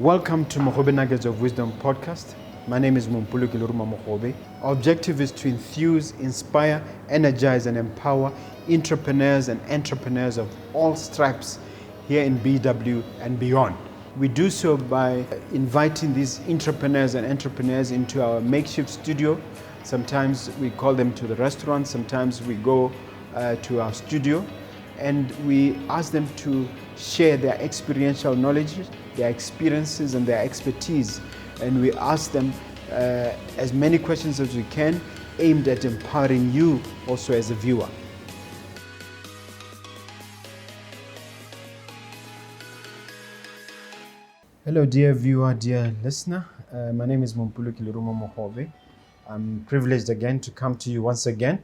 Welcome to Mogobe Nuggets of Wisdom podcast. My name is Mompoloki Lerumo. Our objective is to enthuse, inspire, energize, and empower entrepreneurs and entrepreneurs of all stripes here in BW and beyond. We do so by inviting these entrepreneurs and entrepreneurs into our makeshift studio. Sometimes we call them to the restaurant, sometimes we go to our studio, and we ask them to share their experiential knowledge, their experiences and their expertise. And we ask them as many questions as we can, aimed at empowering you also as a viewer. Hello dear viewer, dear listener. My name is Mompoloki Lerumo. I'm privileged again to come to you once again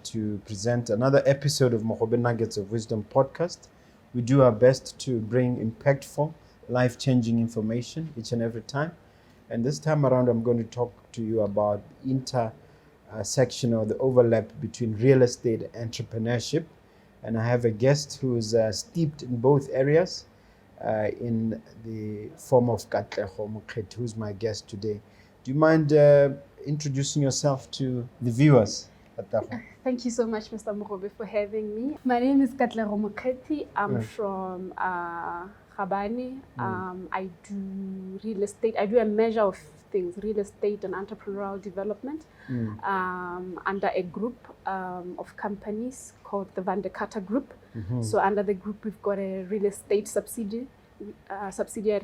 to present another episode of Mogobe Nuggets of Wisdom podcast. We do our best to bring impactful, life-changing information each and every time. And this time around, I'm going to talk to you about intersection or the overlap between real estate and entrepreneurship. And I have a guest who's steeped in both areas in the form of Katlego Mokgethi, who's my guest today. Do you mind introducing yourself to the viewers? Thank you so much, Mr. Mogobe, for having me. My name is Katlego Mokgethi. I'm from Gabani. I do real estate. I do a measure of things, real estate and entrepreneurial development, under a group of companies called the Van der Katter Group. So under the group, we've got a real estate subsidiary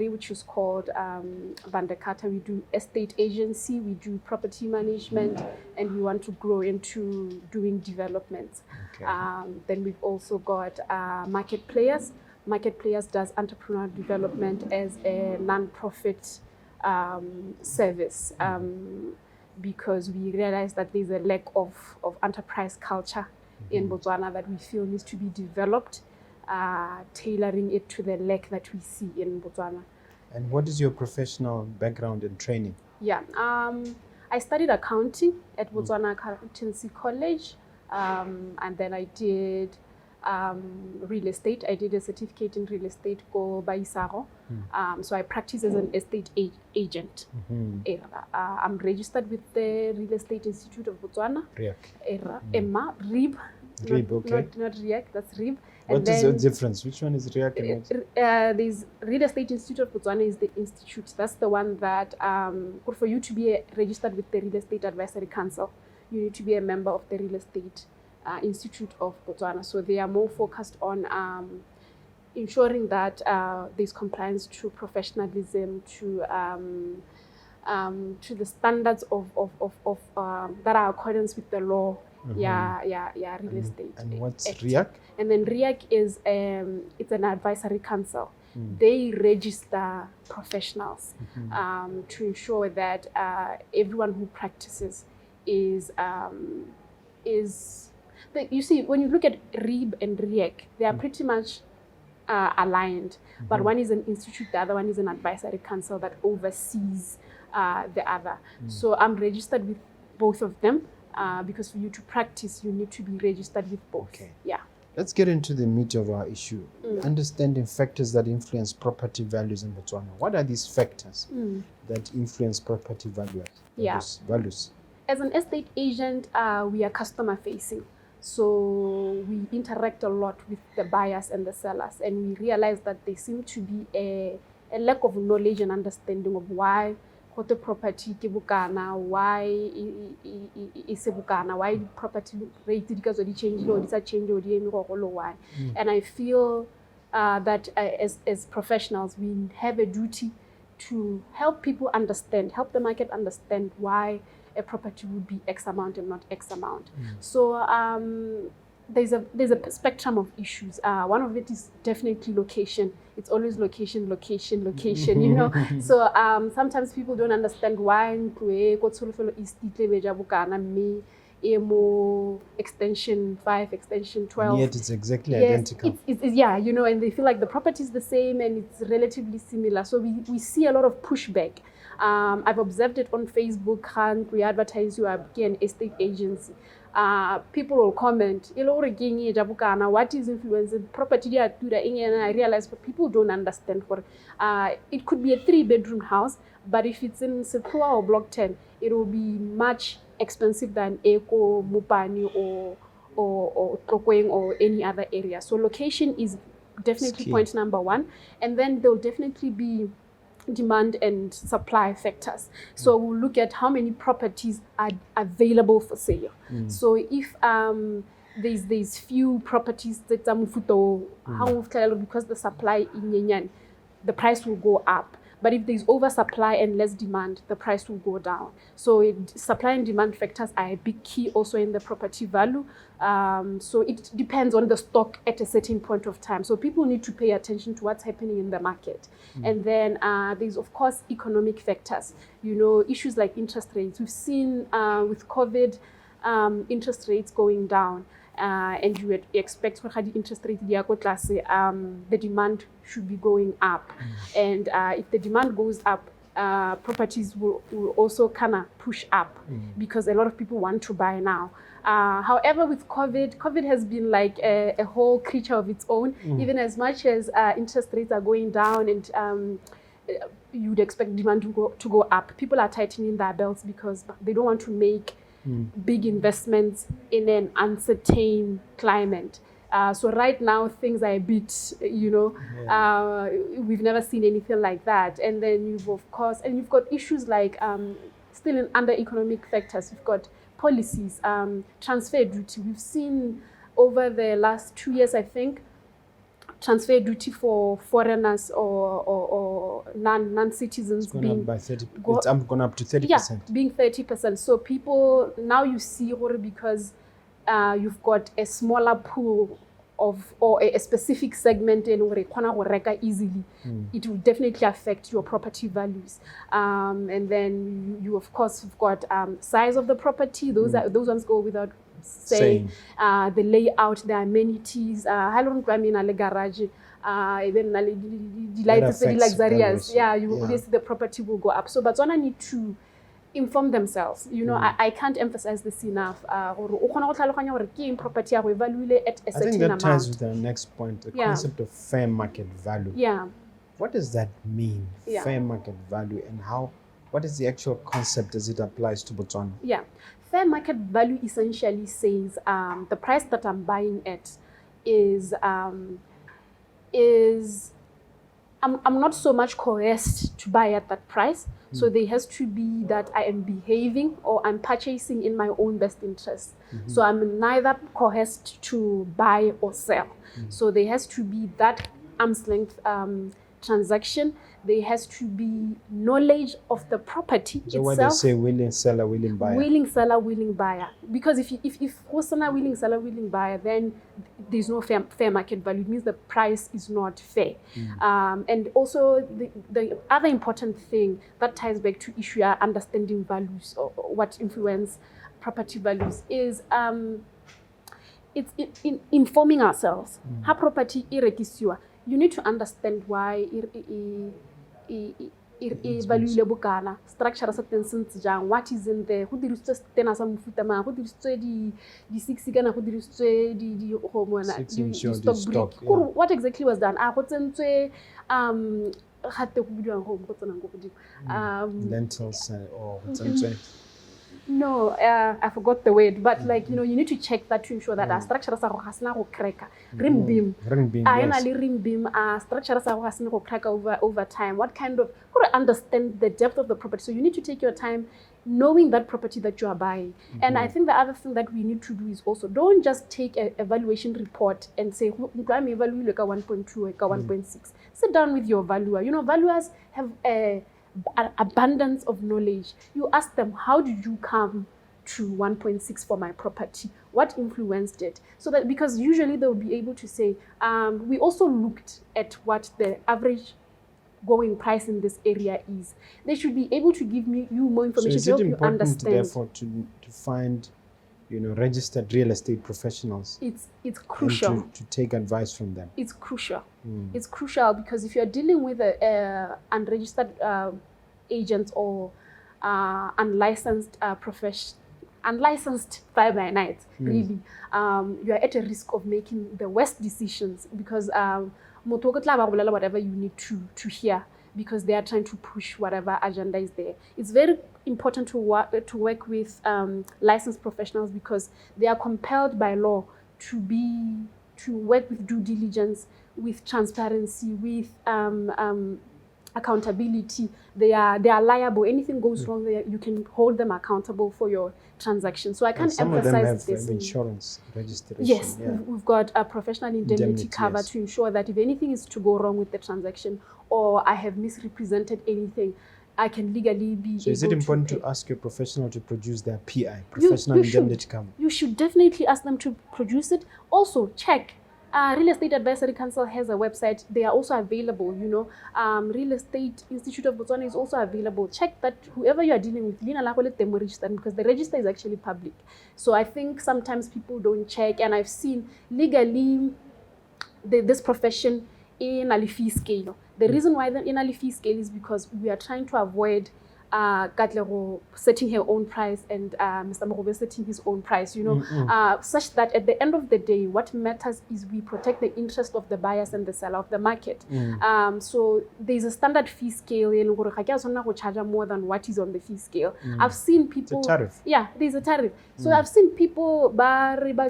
which is called Van der Katter. We do estate agency, we do property management, and we want to grow into doing developments. Okay. Then we've also got Market Players. Market Players does entrepreneurial development as a non-profit service because we realize that there's a lack of enterprise culture in Botswana that we feel needs to be developed, tailoring it to the lack that we see in Botswana. And what is your professional background and training? Yeah, I studied accounting at Botswana Accountancy College, and then I did real estate. I did a certificate in real estate called Baisaro. So I practice as an estate agent. I'm registered with the Real Estate Institute of Botswana. RIB. Okay. Not RIAC, that's RIB. What is the difference? Which one is RIAC? There's Real Estate Institute of Botswana is the institute. That's the one that, for you to be registered with the Real Estate Advisory Council, you need to be a member of the Real Estate Institute of Botswana. So they are more focused on ensuring that there's compliance to professionalism, to the standards of that are accordance with the law. Real estate. And what's RIAC? And then RIAC is it's an advisory council. They register professionals to ensure that everyone who practices is you see, when you look at RIB and RIAC, they are pretty much aligned, but one is an institute, the other one is an advisory council that oversees the other. So I'm registered with both of them because for you to practice, you need to be registered with both. Okay. Yeah. Let's get into the meat of our issue. Understanding factors that influence property values in Botswana. What are these factors that influence property values? As an estate agent, we are customer facing. So we interact a lot with the buyers and the sellers, and we realize that there seems to be a lack of knowledge and understanding of why the property ke bokana, why is bokana, why property rate because of the change or the change or the why. And I feel that as professionals, we have a duty to help people understand, help the market understand why a property would be X amount and not X amount. So there's a spectrum of issues. One of it is definitely location. It's always location, you know. So sometimes people don't understand why extension 5, extension 12. Yet it's exactly identical. It's, you know, and they feel like the property is the same and it's relatively similar. So we see a lot of pushback. I've observed it on Facebook. We advertise you are an estate agency. people will comment, what is influencing property? I realize but people don't understand. It could be a 3-bedroom house, but if it's in Sekoa or Block 10, it will be much expensive than Eko, Mupani, or Trokweng or any other area. So location is definitely point number 1. And then there'll definitely be demand and supply factors. So we'll look at how many properties are available for sale. So if there's few properties that because the supply in the price will go up. But if there's oversupply and less demand, the price will go down. So supply and demand factors are a big key also in the property value. So it depends on the stock at a certain point of time. So people need to pay attention to what's happening in the market. And then there's, of course, economic factors. Issues like interest rates. We've seen with COVID, interest rates going down. And you would expect for the interest rate the demand should be going up. And if the demand goes up, properties will also kind of push up because a lot of people want to buy now. However, with COVID has been like a whole creature of its own. Even as much as interest rates are going down and you'd expect demand to go up, people are tightening their belts because they don't want to make big investments in an uncertain climate. So right now things are a bit, we've never seen anything like that. And then you've got issues like still under economic factors. You've got policies, transfer duty. We've seen over the last 2 years, I think, transfer duty for foreigners or non-citizens being by 30. It's gone up to 30%. Yeah, being 30%. So people now you see because you've got a smaller pool of or a specific segment in where easily, it will definitely affect your property values. And then you of course have got size of the property. Those ones go without saying. The layout, the amenities, how long I mean a garage, even luxurious. Obviously the property will go up. So Botswana need to inform themselves. I can't emphasize this enough. Property value at a certain amount. I think that ties with the next point, the concept of fair market value. Yeah. What does that mean, fair market value, and what is the actual concept as it applies to Botswana? Yeah. Fair market value essentially says the price that I'm buying at is I'm not so much coerced to buy at that price. So there has to be that I am behaving or I'm purchasing in my own best interest. So I'm neither coerced to buy or sell. So there has to be that arm's length transaction. There has to be knowledge of the property itself. So when they say willing seller, willing buyer? Willing seller, willing buyer. Because if Hosana willing seller, willing buyer, then there's no fair market value. It means the price is not fair. And also the other important thing that ties back to issue understanding values or what influence property values is it's in informing ourselves. How property irekisiwa. You need to understand why value bokana structure sa teng sentse jang, what is in there, go dirisitswe tena sa mofuta mang, go dirisitswe di 6 kana go dirisitswe di stock brick. What exactly was done? Go tsentswe gatte go bidiwang go tsenang go godimo lentils or go tsentswe. No, I forgot the word, but you need to check that to ensure that our structure sa go hasna go crack. Rim beam, yes. Rim beam, structure sa go hasna go crack over time. What kind of, understand the depth of the property. So you need to take your time knowing that property that you are buying. And I think the other thing that we need to do is also don't just take a evaluation report and say, I'm evaluating like a 1.2 or a 1.6. Sit down with your valuer. Valuers have an abundance of knowledge. You ask them, how did you come to 1.6 for my property? What influenced it? So that, because usually they'll be able to say, we also looked at what the average going price in this area is. They should be able to give you more information to help you understand. So is it important, therefore, to find, registered real estate professionals? It's crucial. And to take advice from them. It's crucial. It's crucial because if you're dealing with unregistered agents or unlicensed unlicensed fly-by-night, really, you are at a risk of making the worst decisions because whatever you need to hear, because they are trying to push whatever agenda is there. It's very important to work with licensed professionals because they are compelled by law to work with due diligence, with transparency, with accountability. They are liable. Anything goes wrong, you can hold them accountable for your transaction. So I can't some emphasize of them this. have insurance registration. Yes, we've got a professional indemnity cover to ensure that if anything is to go wrong with the transaction or I have misrepresented anything, I can legally be. So is it important to ask your professional to produce their PI, professional indemnity cover? You should definitely ask them to produce it. Also, check. Real Estate Advisory Council has a website. They are also available, Real Estate Institute of Botswana is also available. Check that whoever you are dealing with, because the register is actually public. So I think sometimes people don't check, and I've seen legally this profession in a fee scale. The reason why they're in a fee scale is because we are trying to avoid Katlego setting her own price and Mr. Mogobe setting his own price, such that at the end of the day, what matters is we protect the interest of the buyers and the seller of the market. So there's a standard fee scale, charge more than what is on the fee scale. I've seen people... It's a tariff. Yeah, there's a tariff. So I've seen people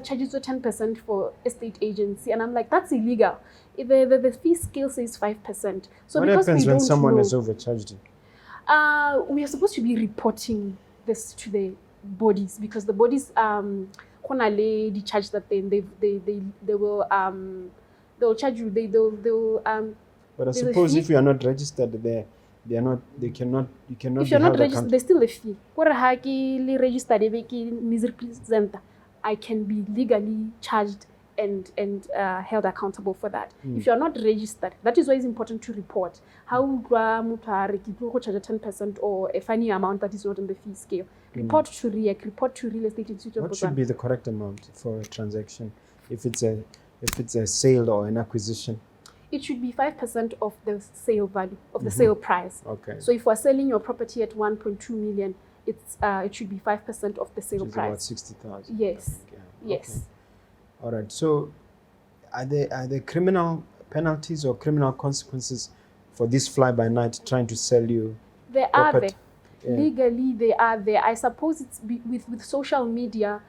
charges to 10% for estate agency, and I'm like, that's illegal. The fee scale says 5%. So what happens when someone has overcharged you? We are supposed to be reporting this to the bodies because the bodies the charge that they'll charge you. They'll But I suppose if you are not registered there, you cannot if you're not registered, there's still a fee. I can be legally charged and held accountable for that. If you're not registered, that is why it's important to report. How charge 10% or a funny amount that is not on the fee scale. Report to REAC, report to Real Estate Institute of Botswana. What should be the correct amount for a transaction if it's a sale or an acquisition? It should be 5% of the sale value, of the sale price. Okay. So if we're selling your property at 1.2 million, it should be 5% of the sale Which is price. about 60,000. Yes. Yes. Okay. All right. So, are there criminal penalties or criminal consequences for this fly-by-night trying to sell you? There are there. Yeah. Legally, they are there. I suppose it's with social media.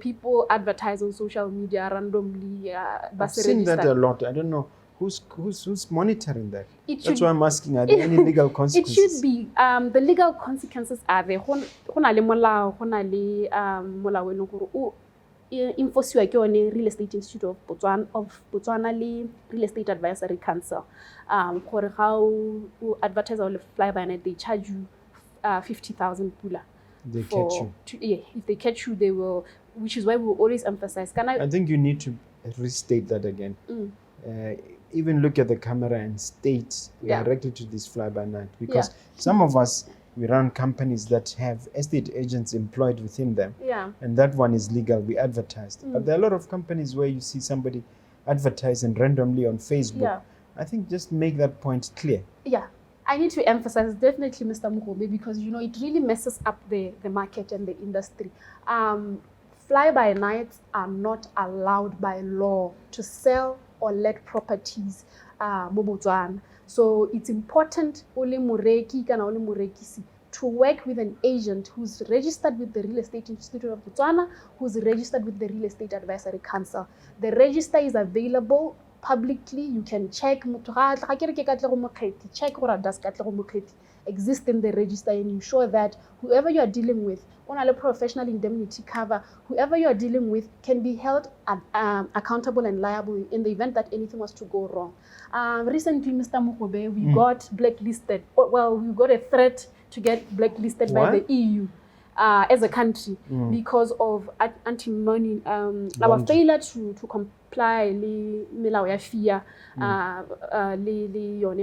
People advertise on social media randomly. I've seen that a lot. I don't know who's monitoring that. That's why I'm asking. Are there any legal consequences? It should be. The legal consequences are there. Infosiwa ke one Real Estate Institute of Botswana le Real Estate Advisory Council. For how advertise on fly-by-night, they charge you 50,000 pula. They catch you. If they catch you, they will. Which is why we always emphasize. I think you need to restate that again. Even look at the camera and state directly to this fly-by-night, because some of us, we run companies that have estate agents employed within them. Yeah. And that one is legal. We advertised. But there are a lot of companies where you see somebody advertising randomly on Facebook. Yeah. I think just make that point clear. Yeah. I need to emphasize definitely, Mr. Mogobe, because it really messes up the market and the industry. Fly-by-nights are not allowed by law to sell or let properties Botswana. So it's important to work with an agent who's registered with the Real Estate Institute of Botswana, who's registered with the Real Estate Advisory Council. The register is available publicly. You can check. Check what does Katlego Mokgethi exist in the register and ensure that whoever you are dealing with, on a professional indemnity cover, whoever you are dealing with can be held accountable and liable in the event that anything was to go wrong. Recently, Mr. Mogobe, we got blacklisted. Well, we got a threat to get blacklisted by the EU as a country because of anti-money, our failure to comply with melao ya FIA,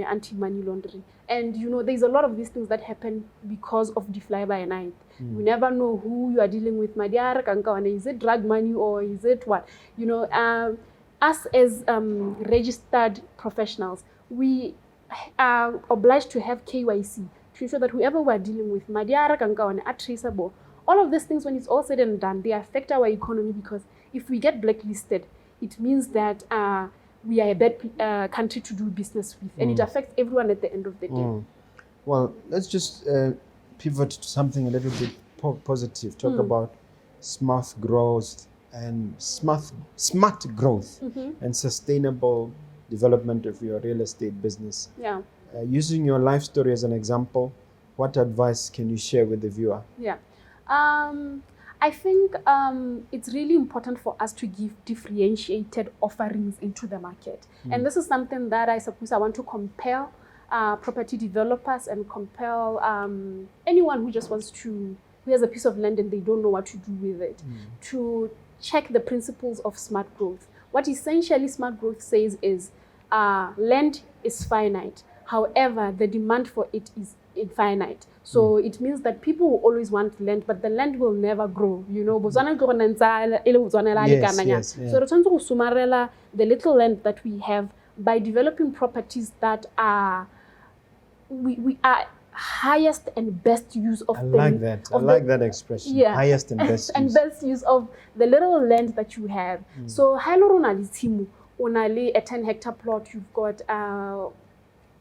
anti-money laundering. And there's a lot of these things that happen because of the fly-by-night. You never know who you are dealing with. Is it drug money or is it what? Us as registered professionals, we are obliged to have KYC to ensure that whoever we're dealing with, are traceable all of these things, when it's all said and done, they affect our economy, because if we get blacklisted, it means that we are a bad country to do business with, and it affects everyone at the end of the day. Well, let's just pivot to something a little bit positive. Talk about smart growth and smart growth and sustainable development of your real estate business. Yeah. Using your life story as an example, what advice can you share with the viewer? Yeah. I think it's really important for us to give differentiated offerings into the market. And this is something that I suppose I want to compel property developers and compel anyone who just wants to, who has a piece of land and they don't know what to do with it, to check the principles of smart growth. What essentially smart growth says is land is finite. However, the demand for it is infinite. So it means that people will always want land, but the land will never grow. You know, Botswana Yes. So the little land that we have by developing properties that are we are highest and best use of I like that expression. Yeah. Highest and best and use. best use of the little land that you have. So only a 10 hectare plot, you've got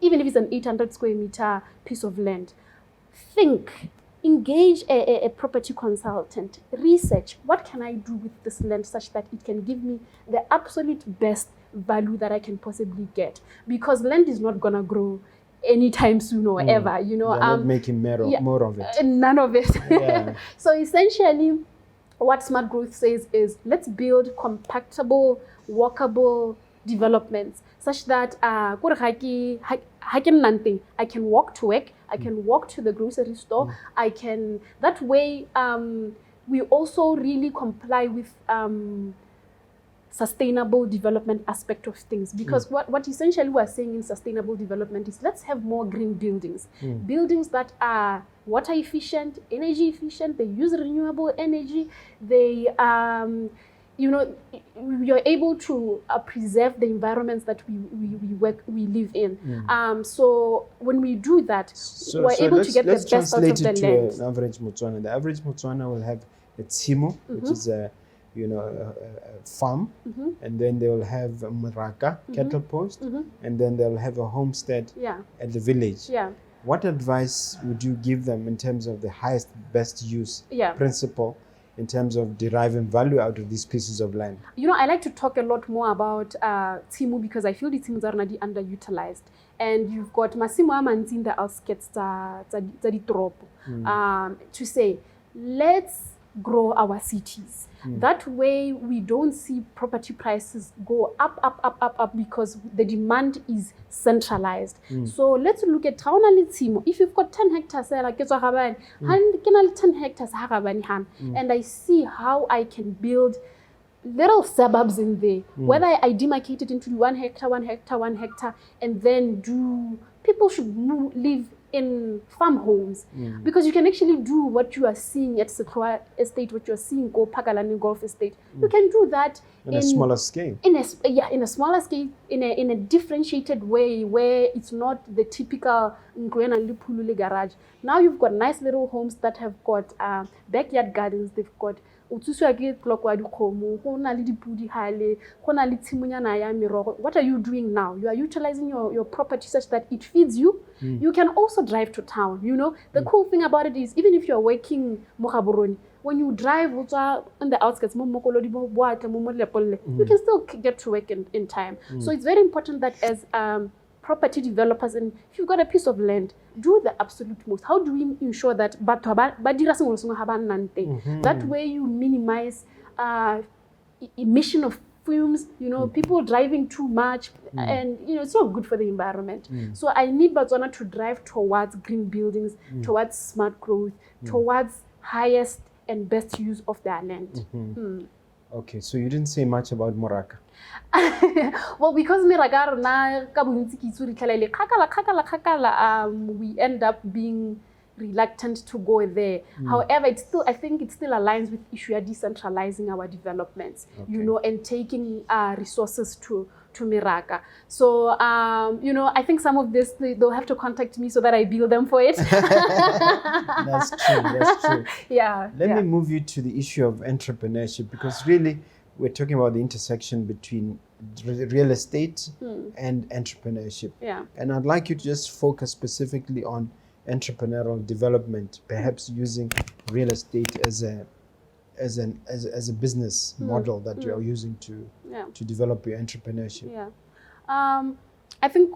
even if it's an 800 square meter piece of land, engage a property consultant, research, what can I do with this land such that it can give me the absolute best value that I can possibly get, because land is not gonna grow anytime soon or ever, you know. They're not making more of it. None of it. Yeah. So essentially, what smart growth says is, let's build compactable, walkable developments such that I can walk to work, I can walk to the grocery store, I can, that way we also really comply with sustainable development aspect of things, because what essentially we're saying in sustainable development is, let's have more green buildings, buildings that are water efficient, energy efficient, they use renewable energy, they you know, you're able to preserve the environments that we live in. So when we do that, we're able to get the best out of the land. Let's translate it to an average Motswana. The average Motswana will have a tsimo, which is a farm, and then they will have a mraka, cattle post, and then they'll have a homestead at the village. Yeah. What advice would you give them in terms of the highest best use principle, in terms of deriving value out of these pieces of land? You know, I like to talk a lot more about Timu, because I feel the Timu are already underutilized. And you've got Masimo Amanzi in the outskirts to say, let's grow our cities. That way we don't see property prices go up, because the demand is centralized. So let's look at Timo. If you've got 10 hectares, and 10 hectares, and I see how I can build little suburbs in there, whether I demarcate it into 1 hectare, 1 hectare, 1 hectare, and then people should live in farm homes, because you can actually do what you are seeing at Sequoia Estate, what you are seeing go Pakalani Golf Estate. You can do that in a smaller scale. In a smaller scale, in a differentiated way, where it's not the typical Ngwena Lipulule garage. Now you've got nice little homes that have got backyard gardens. They've got what are you doing now? You are utilizing your property such that it feeds you. You can also drive to town. You know, the cool thing about it is, even if you're working Mogaboroni, when you drive on the outskirts, you can still get to work in time. So it's very important that as property developers, and if you've got a piece of land, do the absolute most. How do we ensure that that way you minimize emission of fumes, you know, people driving too much, and you know, it's not good for the environment. So I need Botswana to drive towards green buildings, towards smart growth, towards highest and best use of their land. Okay, so you didn't say much about Moraka. Well, because we end up being reluctant to go there. However, I think it still aligns with issue of decentralizing our developments, you know, and taking resources to to Miraka. So, I think some of this, they'll have to contact me so that I bill them for it. That's true. Yeah. Let me move you to the issue of entrepreneurship, because really we're talking about the intersection between real estate and entrepreneurship. Yeah. And I'd like you to just focus specifically on entrepreneurial development, perhaps using real estate as a business model that you are using to develop your entrepreneurship. Yeah. I think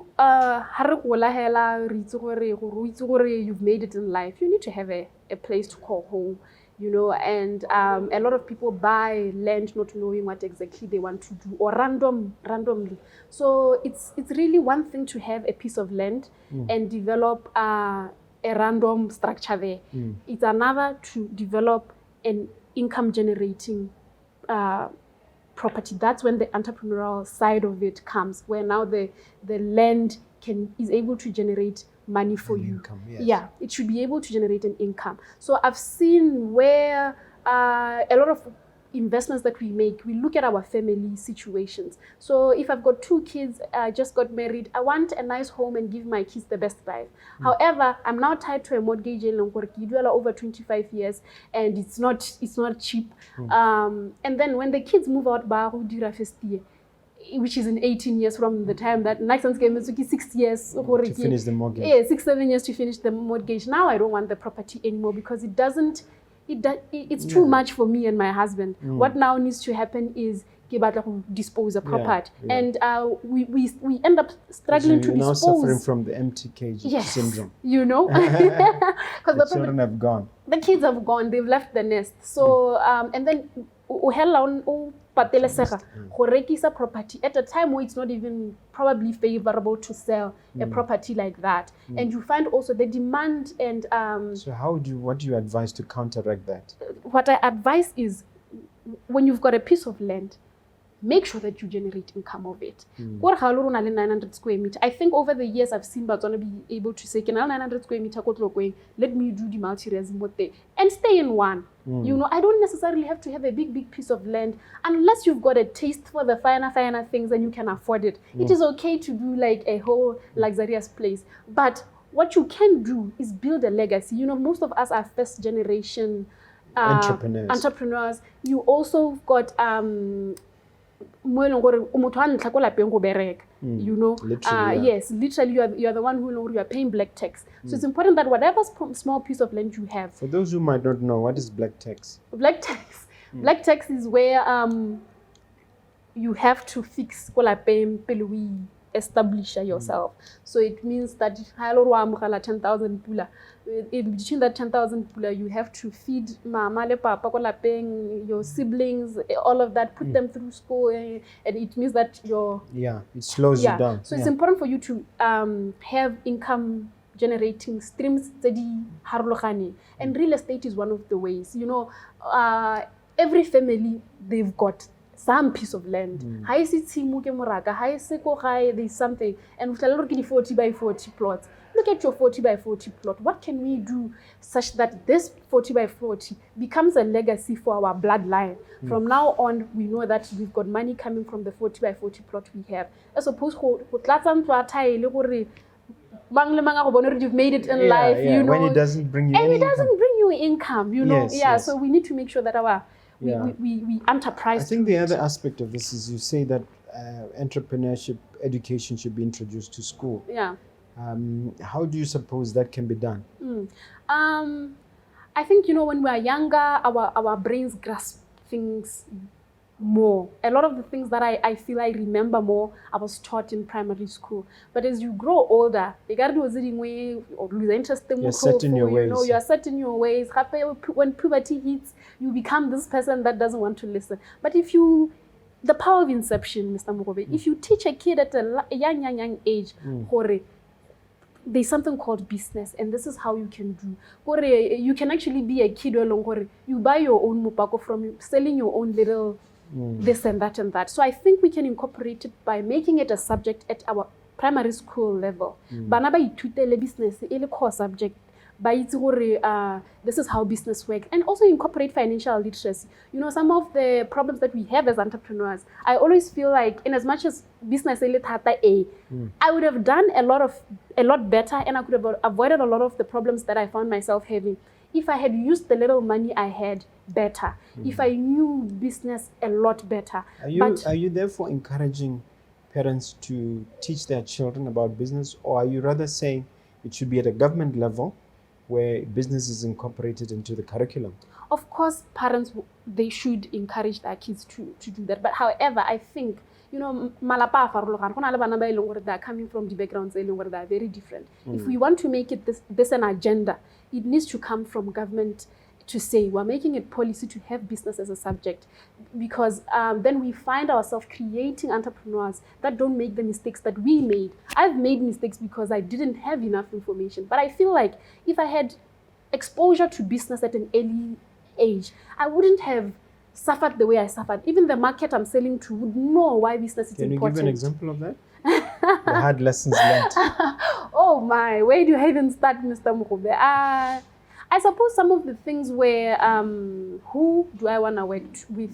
you've made it in life. You need to have a place to call home, and a lot of people buy land not knowing what exactly they want to do, or randomly. So it's really one thing to have a piece of land and develop a random structure there. It's another to develop an income generating property. That's when the entrepreneurial side of it comes, where now the land is able to generate money for you. Income, yes. Yeah, it should be able to generate an income. So I've seen where a lot of investments that we make, we look at our family situations. So if I've got 2 kids, I just got married, I want a nice home and give my kids the best life. However, I'm now tied to a mortgage over 25 years, and it's not cheap. And then when the kids move out, which is in 18 years from the time that next game is 6 years to finish the mortgage. Yeah, 6-7 years to finish the mortgage. Now I don't want the property anymore because it's too much for me and my husband. What now needs to happen is dispose the property, and we end up struggling to dispose. You're now suffering from the empty cage syndrome. Because the children have gone. The kids have gone. They've left the nest. So and then property at a time where it's not even probably favorable to sell a property like that. And you find also the demand and so what do you advise to counteract that? What I advise is, when you've got a piece of land, make sure that you generate income of it. 900 square meter. I think over the years I've seen Botswana be able to say, 900 square meter, let me do the multi-resident there and stay in one. I don't necessarily have to have a big piece of land unless you've got a taste for the finer things and you can afford it. It is okay to do like a whole luxurious place. But what you can do is build a legacy. Most of us are first generation entrepreneurs. You also got literally, yes, literally you are the one who you are paying black tax. So it's important that whatever small piece of land you have. For those who might not know, what is black tax? Black tax is where you have to fix establish yourself. So it means that 10,000 pula. In between that 10,000 pula, you have to feed mama, papa, your siblings, all of that, put them through school, and it means that it slows you down. So it's important for you to have income generating streams and real estate is one of the ways. Every family, they've got some piece of land. There's something, and we look at 40 by 40 plots. Look at your 40 by 40 plot. What can we do such that this 40 by 40 becomes a legacy for our bloodline? From now on, we know that we've got money coming from the 40 by 40 plot we have. As opposed to you've made it in life, when it doesn't bring you it doesn't bring you income, Yes. So we need to make sure that we enterprise. I think the other aspect of this is you say that entrepreneurship education should be introduced to school. How do you suppose that can be done? I think, when we are younger, our brains grasp things more. A lot of the things that I feel I remember more, I was taught in primary school. But as you grow older, you're set in your ways. You are set in your ways. When puberty hits, you become this person that doesn't want to listen. But the power of inception, Mr. Mogobe, if you teach a kid at a young age, there's something called business, and this is how you can do. You can actually be a kid along. You buy your own mupako from selling your own little this and that and that. So I think we can incorporate it by making it a subject at our primary school level. Bana ba ithutele business e le core subject. this is how business works, and also incorporate financial literacy. You know, some of the problems that we have as entrepreneurs, I always feel like, in as much as business I would have done a lot better, and I could have avoided a lot of the problems that I found myself having if I had used the little money I had better, if I knew business a lot better. Are you therefore encouraging parents to teach their children about business, or are you rather saying it should be at a government level where business is incorporated into the curriculum? Of course, parents, they should encourage their kids to do that. But however, I think, you know, malapa they are coming from the backgrounds that are very different. If we want to make it this an agenda, it needs to come from government to say we're making it policy to have business as a subject, because then we find ourselves creating entrepreneurs that don't make the mistakes that we made. I've made mistakes because I didn't have enough information, but I feel like if I had exposure to business at an early age, I wouldn't have suffered the way I suffered. Even the market I'm selling to would know why business is important. Can you give an example of that? The hard lessons learned. Oh my, where do I even start, Mr. Mogobe? I suppose some of the things were, who do I want to work with?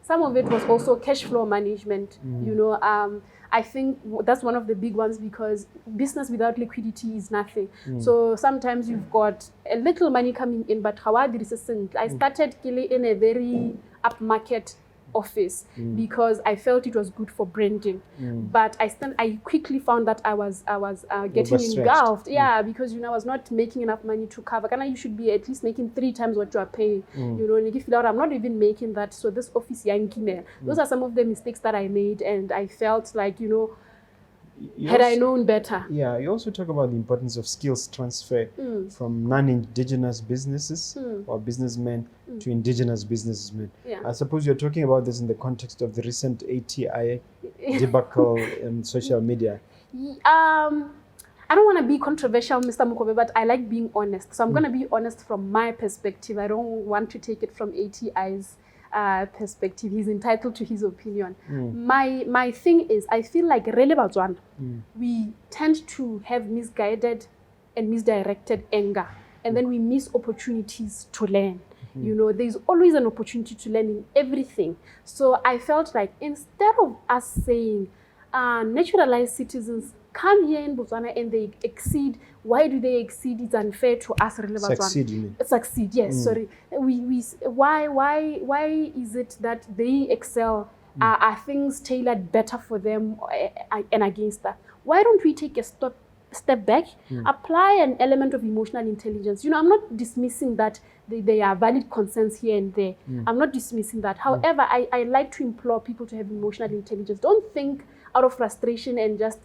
Some of it was also cash flow management. You know, I think that's one of the big ones, because business without liquidity is nothing. So sometimes you've got a little money coming in, but I started in a very upmarket office because I felt it was good for branding. But I quickly found that I was getting engulfed. Yeah, because, you know, I was not making enough money to cover. You should be at least making 3 times what you are paying. You know, and if you I'm not even making that. So this office yankine. Those are some of the mistakes that I made, and I felt like, you know, had I known better. Yeah, you also talk about the importance of skills transfer from non-indigenous businesses or businessmen to indigenous businessmen. Yeah. I suppose you're talking about this in the context of the recent ATI debacle in social media. I don't want to be controversial, Mr. Mogobe, but I like being honest. So I'm going to be honest from my perspective. I don't want to take it from ATI's perspective. He's entitled to his opinion. My thing is, I feel like really Botswana, we tend to have misguided and misdirected anger, and then we miss opportunities to learn. You know, there's always an opportunity to learn in everything. So I felt like instead of us saying naturalized citizens come here in Botswana and they exceed, why do they exceed? It's unfair to us. Succeed, you mean? Succeed, yes. Sorry. Why is it that they excel? Are things tailored better for them and against that? Why don't we take a step back, apply an element of emotional intelligence? You know, I'm not dismissing that there are valid concerns here and there. I'm not dismissing that. However, I like to implore people to have emotional intelligence. Don't think out of frustration and just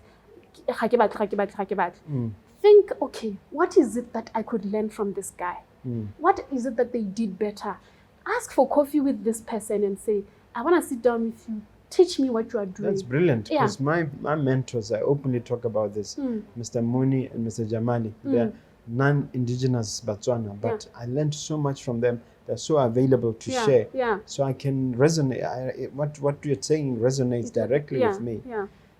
think, okay, what is it that I could learn from this guy? What is it that they did better? Ask for coffee with this person and say, I want to sit down with you. Teach me what you are doing. That's brilliant, because my mentors, I openly talk about this, Mr. Muni and Mr. Jamali. They're non-indigenous Botswana, but I learned so much from them. They're so available to share. So I can resonate. What you're saying resonates directly with me.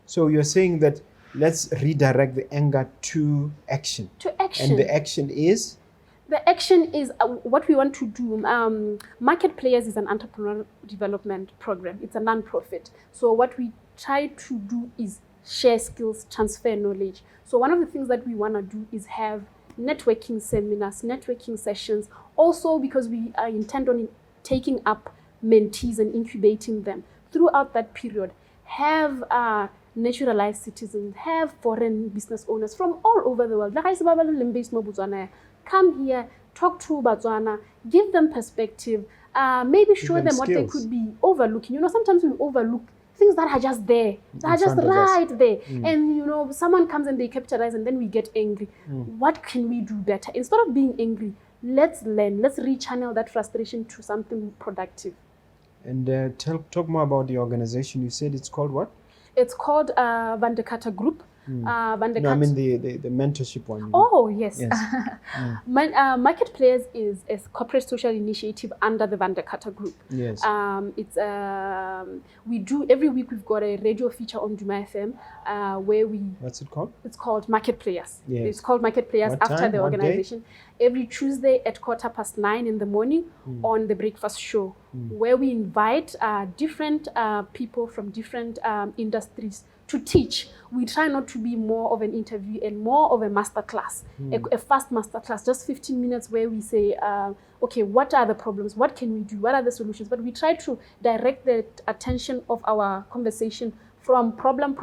So you're saying that let's redirect the anger to action. To action. And the action is? The action is what we want to do. Market Players is an entrepreneurial development program. It's a non-profit. So what we try to do is share skills, transfer knowledge. So one of the things that we want to do is have networking seminars, networking sessions. Also, because we intend on taking up mentees and incubating them throughout that period. Have naturalized citizens, have foreign business owners from all over the world. Come here, talk to Botswana, give them perspective, maybe show them what they could be overlooking. You know, sometimes we overlook things that are just there, that are just right there. And, you know, someone comes and they capitalize and then we get angry. What can we do better? Instead of being angry, let's learn, let's rechannel that frustration to something productive. And talk more about the organization. You said it's called what? It's called Van de Carter Group. No, I mean the mentorship one. Oh, yes. Yes. Market Players is a corporate social initiative under the Van der Katter Group. Yes. It's we do every week. We've got a radio feature on Duma FM where we. What's it called? It's called Market Players. Yes. It's called Market Players What after time? the What organization. day? Every Tuesday at 9:15 in the morning on the breakfast show, where we invite different people from different industries to teach. We try not to be more of an interview and more of a masterclass, a fast masterclass, just 15 minutes where we say, okay, what are the problems? What can we do? What are the solutions? But we try to direct the attention of our conversation from problem,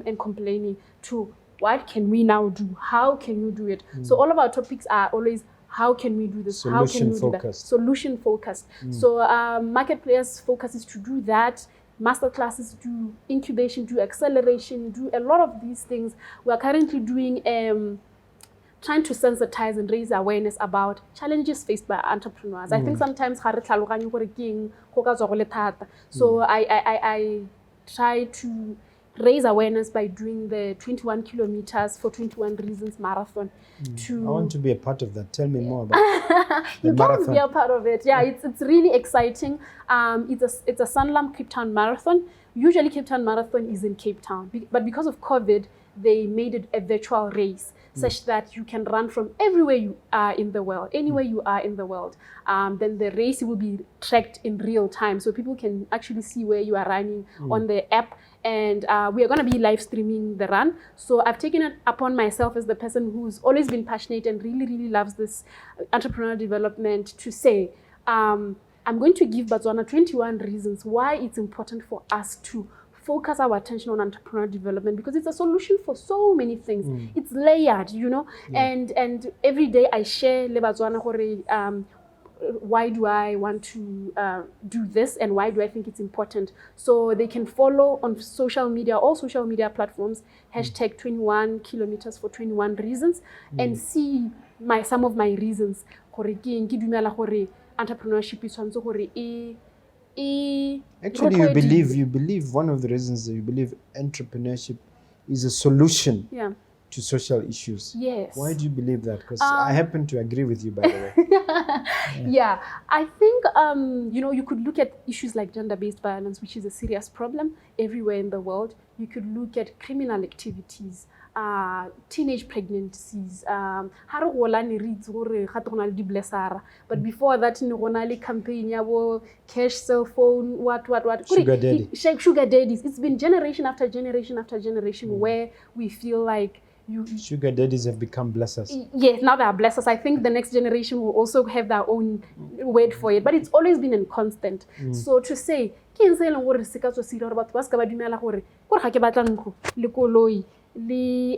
and complaining to what can we now do? How can you do it? So all of our topics are always, how can we do this? How can we do that? Solution focused. So Market Players focus is to do that. Masterclasses, do incubation, do acceleration, do a lot of these things. We are currently doing trying to sensitize and raise awareness about challenges faced by entrepreneurs. I think sometimes so I try to raise awareness by doing the 21 kilometers for 21 reasons marathon. I want to be a part of that. Tell me more about the you marathon. can be a part of it. Yeah, it's really exciting. It's a Sanlam Cape Town marathon. Usually Cape Town marathon is in Cape Town, but because of COVID, they made it a virtual race such that you can run from everywhere you are in the world, anywhere you are in the world. Then the race will be tracked in real time, so people can actually see where you are running on the app. And we are going to be live streaming the run. So I've taken it upon myself as the person who's always been passionate and really loves this entrepreneurial development to say, I'm going to give Botswana 21 reasons why it's important for us to focus our attention on entrepreneurial development, because it's a solution for so many things. It's layered, you know, and every day I share le Botswana gore why do I want to do this and why do I think it's important. So they can follow on social media, all social media platforms, hashtag 21 kilometers for 21 reasons, and see some of my reasons. Entrepreneurship is actually you believe one of the reasons that you believe entrepreneurship is a solution to social issues. Yes. Why do you believe that? Because I happen to agree with you, by the way. Yeah, I think you know, you could look at issues like gender-based violence, which is a serious problem everywhere in the world. You could look at criminal activities, teenage pregnancies. But before that, campaign, cash, cell phone, what. Sugar daddies. It's been generation after generation after generation where we feel like sugar daddies have become blessers. Yes, now they are blessers. I think the next generation will also have their own word for it, but it's always been in constant. So to say,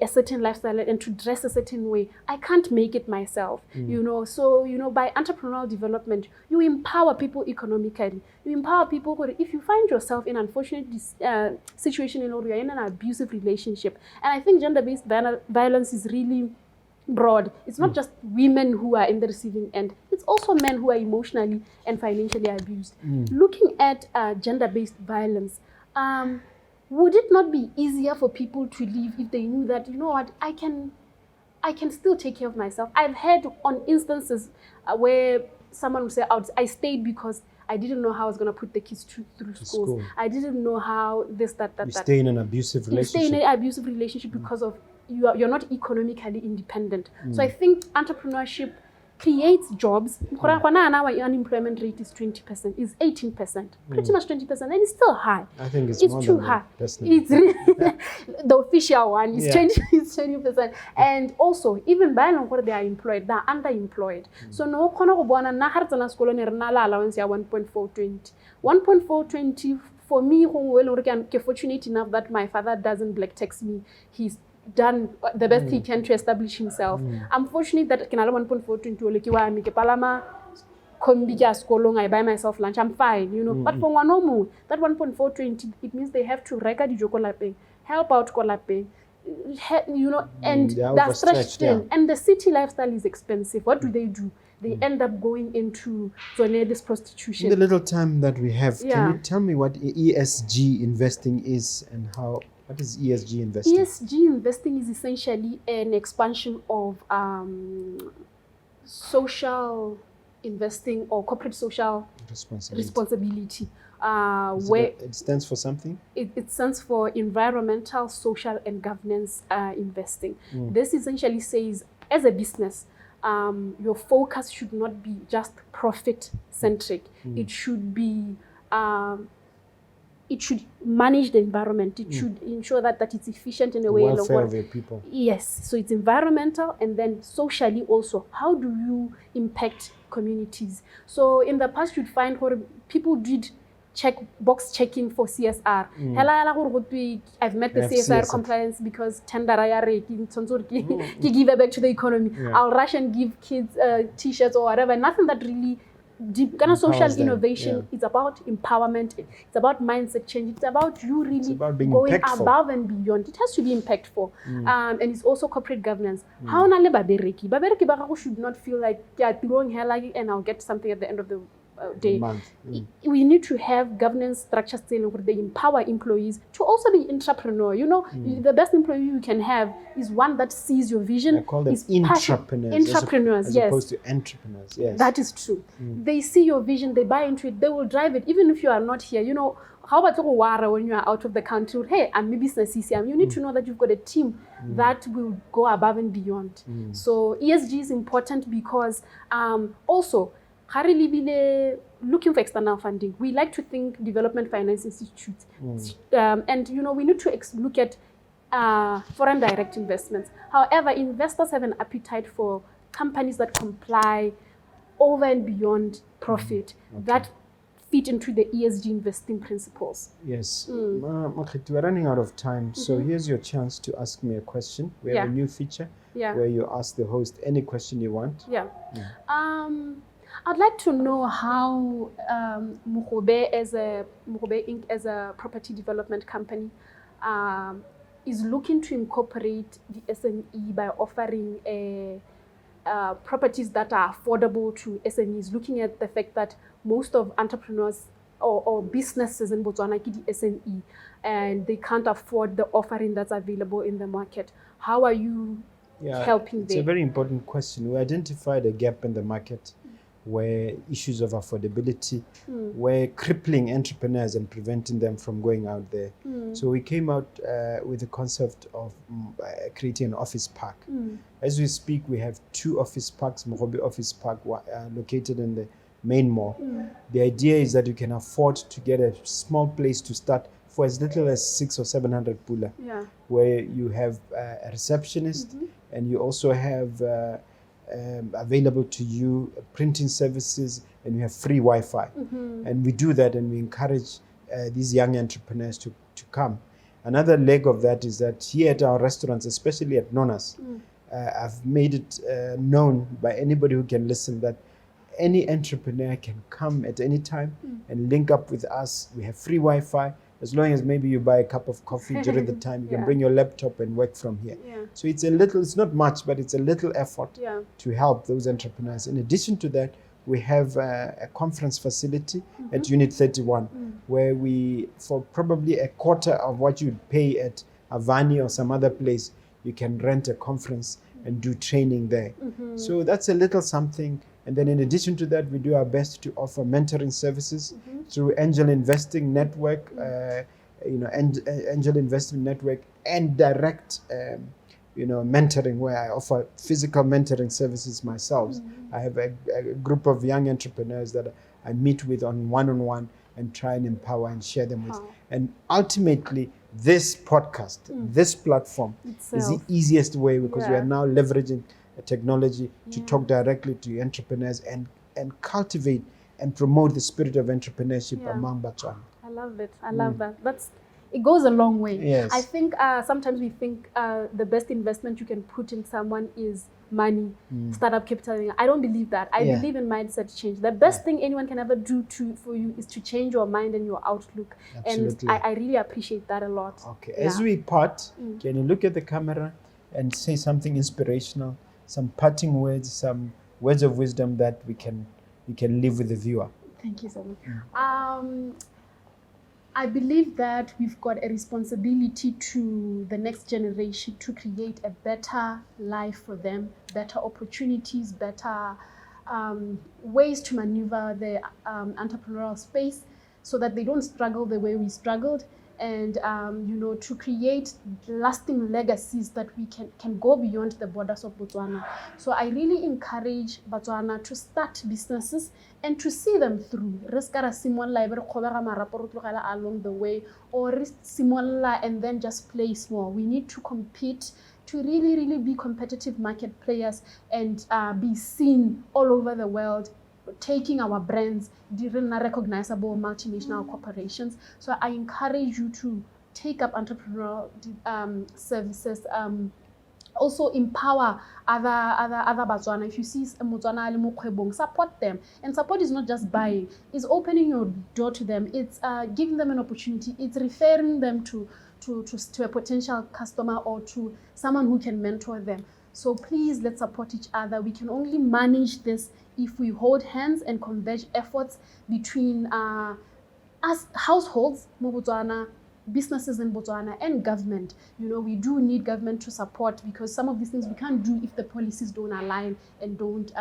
a certain lifestyle and to dress a certain way, I can't make it myself, you know. So, you know, by entrepreneurial development, you empower people economically. You empower people who, if you find yourself in an unfortunate situation, or you're in an abusive relationship, and I think gender-based violence is really broad. It's not just women who are in the receiving end. It's also men who are emotionally and financially abused. Looking at gender-based violence, would it not be easier for people to live if they knew that, you know what, I can still take care of myself? I've heard on instances where someone would say, I stayed because I didn't know how I was going to put the kids through school. I didn't know how this, that. You stay in an abusive relationship. You stay in an abusive relationship because of you're not economically independent. So I think entrepreneurship creates jobs. Our unemployment rate is 20%, is 18%, pretty much 20%, and it's still high. I think it's more too than high. It's really the official one is 20%, and also even by where they are employed, they are underemployed. So no kono go bona na hartsana skolo ne rena la allowance ya 1.420. 1.420 for me, I'm fortunate enough that my father doesn't black tax me. He's done the best he can to establish himself. I'm fortunate that I 1.420 I buy myself lunch. I'm fine, you know. But for one that 1.420, it means they have to record the help out kolapeng, you know, and they're stretched thin. And the city lifestyle is expensive. What do? They end up going into this prostitution. In the little time that we have, can you tell me what ESG investing is and how What is ESG investing? ESG investing is essentially an expansion of social investing or corporate social responsibility. Where it stands for something? It stands for environmental, social, and governance investing. This essentially says, as a business, your focus should not be just profit-centric. It should be it should manage the environment. It should ensure that it's efficient in a way. Welfare of your people. Yes. So it's environmental, and then socially also. How do you impact communities? So in the past, you'd find where people did box checking for CSR. I've met the CSR compliance because tender give it back to the economy. I'll rush and give kids t-shirts or whatever. Nothing that really deep kind of social innovation. It's about empowerment. It's about mindset change. It's about you really going impactful. Above and beyond. It has to be impactful. And it's also corporate governance. How na le babereki ba gago should not feel like throwing hair like and I'll get something at the end of the day. We need to have governance structures where they empower employees to also be entrepreneur. You know, the best employee you can have is one that sees your vision. I call them entrepreneurs. As opposed to entrepreneurs. Yes, that is true. They see your vision, they buy into it, they will drive it, even if you are not here. You know, how about when you are out of the country? Hey, I'm a business CCM. You need to know that you've got a team that will go above and beyond. So ESG is important because also looking for external funding. We like to think development finance institutes, and you know we need to look at foreign direct investments. However, investors have an appetite for companies that comply over and beyond profit, that fit into the ESG investing principles. Yes, Mokgethi, we're running out of time, so here's your chance to ask me a question. We have a new feature where you ask the host any question you want. I'd like to know how Mogobe Inc. as a property development company is looking to incorporate the SME by offering properties that are affordable to SMEs, looking at the fact that most of entrepreneurs or businesses in Botswana are the SME and they can't afford the offering that's available in the market. How are you helping there? It's a very important question. We identified a gap in the market where issues of affordability were crippling entrepreneurs and preventing them from going out there. So we came out with the concept of creating an office park. As we speak, we have 2 office parks, Mogobe Office Park, located in the main mall. The idea is that you can afford to get a small place to start for as little as 600 or 700 pula, where you have a receptionist and you also have available to you printing services, and you have free Wi-Fi. And we do that, and we encourage these young entrepreneurs to come. Another leg of that is that here at our restaurants, especially at Nona's, I've made it known by anybody who can listen that any entrepreneur can come at any time and link up with us. We have free Wi-Fi. As long as maybe you buy a cup of coffee during the time, you can bring your laptop and work from here. So it's it's not much, but it's a little effort to help those entrepreneurs. In addition to that, we have a conference facility at Unit 31, where we, for probably a quarter of what you'd pay at Avani or some other place, you can rent a conference and do training there. So that's a little something. And then in addition to that, we do our best to offer mentoring services through Angel Investing Network, Angel Investment Network, and direct, mentoring, where I offer physical mentoring services myself. I have a group of young entrepreneurs that I meet with on one-on-one and try and empower and share them with. And ultimately, this podcast, this platform is the easiest way, because we are now leveraging technology to talk directly to entrepreneurs and cultivate and promote the spirit of entrepreneurship among Botswana. I love it. I love that. It goes a long way. Yes. I think sometimes we think the best investment you can put in someone is money, startup capital. I don't believe that. I believe in mindset change. The best thing anyone can ever do for you is to change your mind and your outlook. Absolutely. And I really appreciate that a lot. Okay. As we part, can you look at the camera and say something inspirational, some parting words, some words of wisdom that we can leave with the viewer? Thank you so much. I believe that we've got a responsibility to the next generation to create a better life for them, better opportunities, better ways to maneuver the entrepreneurial space so that they don't struggle the way we struggled, and to create lasting legacies that we can go beyond the borders of Botswana. So I really encourage Botswana to start businesses and to see them through. Along the way, or and then just play small. We need to compete to really, really be competitive market players and be seen all over the world, taking our brands, recognizable multinational corporations. So I encourage you to take up entrepreneurial services. Also empower other Botswana. If you see Motswana, support them. And support is not just buying; it's opening your door to them. It's giving them an opportunity. It's referring them to a potential customer or to someone who can mentor them. So please, let's support each other. We can only manage this if we hold hands and converge efforts between us households, Botswana, businesses in Botswana, and government. We do need government to support, because some of these things we can't do if the policies don't align and don't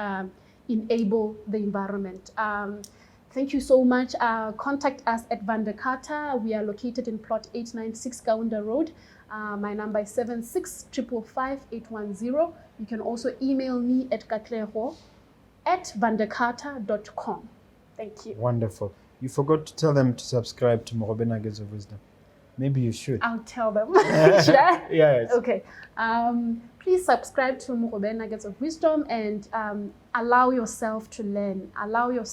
enable the environment. Thank you so much. Contact us at Van der Carter. We are located in plot 896 Kaunda Road. My number is 76555810. You can also email me at katlego@vandercarter.com. Thank you. Wonderful. You forgot to tell them to subscribe to Mogobe Nuggets of Wisdom. Maybe you should. I'll tell them. Should I? Yes. Okay. Please subscribe to Mogobe Nuggets of Wisdom and allow yourself to learn. Allow your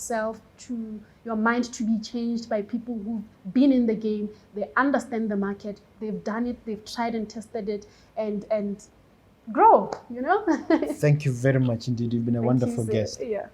mind to be changed by people who've been in the game. They understand the market. They've done it. They've tried and tested it, and grow. Thank you very much indeed. You've been a wonderful guest. Yeah.